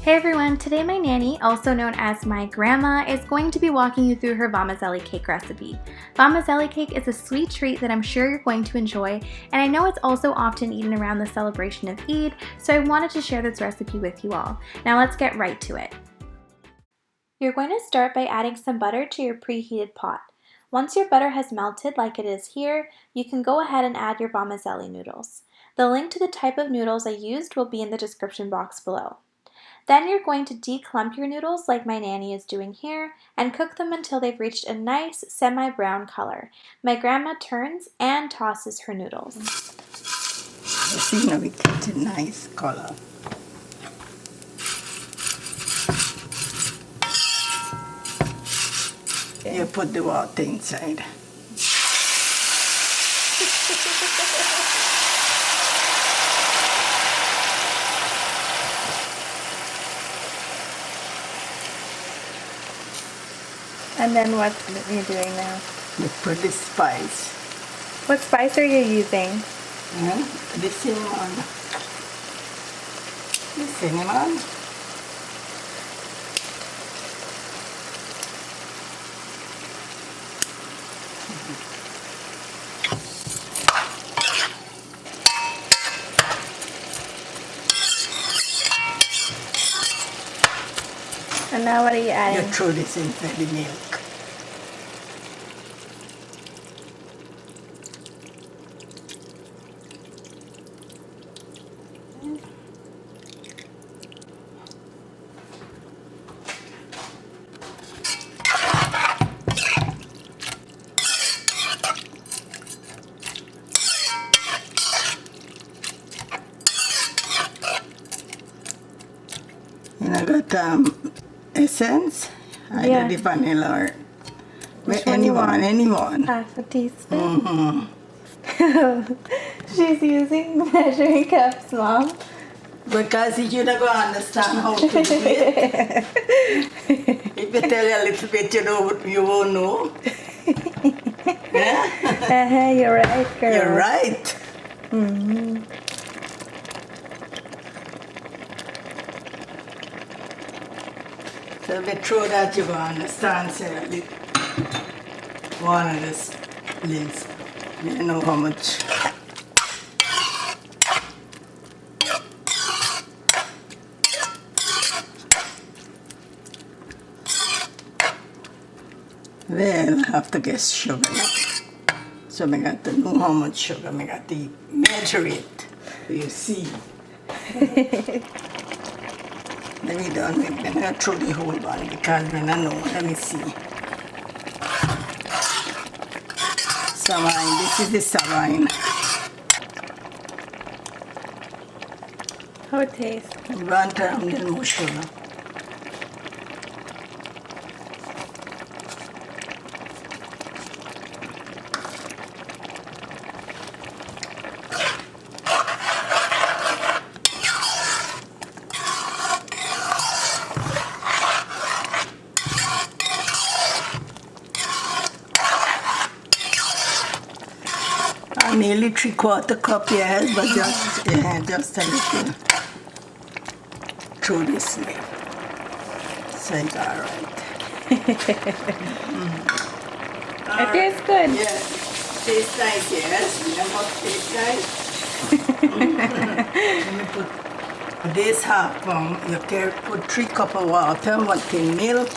Hey everyone, today my nanny, also known as my grandma, is going to be walking you through her Vamazelli cake recipe. Vamazelli cake is a sweet treat that I'm sure you're going to enjoy, and I know it's also often eaten around the celebration of Eid, so I wanted to share this recipe with you all. Now let's get right to it. You're going to start by adding some butter to your preheated pot. Once your butter has melted like it is here, you can go ahead and add your Vamazelli noodles. The link to the type of noodles I used will be in the description box below. Then you're going to declump your noodles like my nanny is doing here and cook them until they've reached a nice semi-brown color. My grandma turns and tosses her noodles. See, now we get a nice color. Okay. You put the water inside. And then what are you doing now? You put the spice. What spice are you using? The cinnamon. The cinnamon. And now what are you adding? You throw this into the milk. And I got essence, either the vanilla or anyone. Half a teaspoon. She's using measuring cups, Mom. Because you're not going to understand how to do it. If you tell you a little bit, you won't know. Yeah? You're right, girl. You're right. Mm-hmm. So if you throw that, you're going to understand, Sarah. One of this little, you know how much. Well, I have to guess sugar now. So I got to know how much sugar, I got to measure it. You see. Let me done with them. I'm going to throw the whole one because when I know, let me see. Saline, this is the saline. How it tastes? You want a little more sugar. Nearly 3/4 cup, yes, but just a little through this way. So it's all right. It tastes good. Yes, tastes nice, yes. You know what tastes nice? Let me put this half pound. You can put 3 cups of water, 1 tin milk,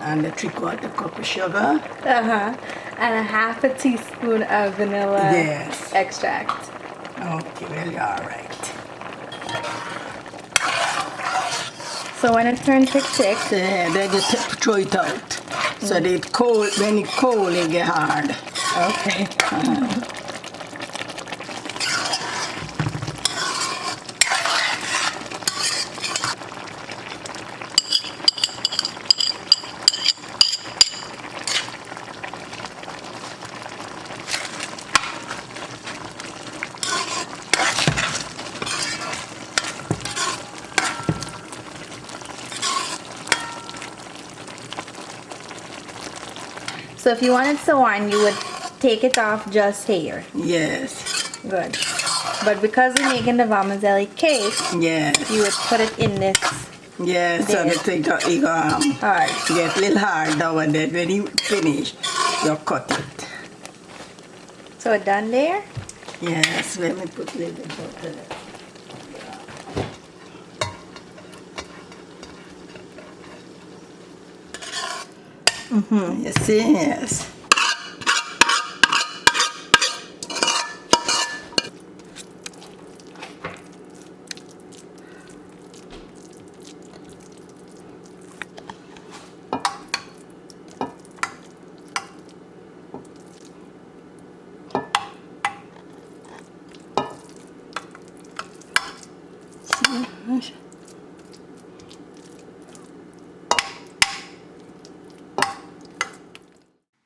and a 3/4 cup of sugar. And a half a teaspoon of vanilla extract. Okay, well, you're all right. So when it turns thick, Then you throw it out. So that it cold, when it's cold, it get hard. Okay. So if you wanted so on, you would take it off just here. Yes. Good. But because we're making the Vamazelli cake, yes. you would put it in this. Yes, so that it Hard. get a little hard now and then when you finish, you cut it. So it done there? Yes, let me put a little bit butter. You see, yes.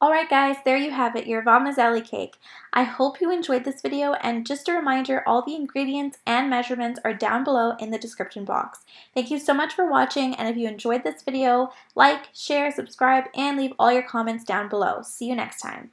Alright guys, there you have it, your Vamazelli cake. I hope you enjoyed this video, and just a reminder, all the ingredients and measurements are down below in the description box. Thank you so much for watching, and if you enjoyed this video, like, share, subscribe, and leave all your comments down below. See you next time.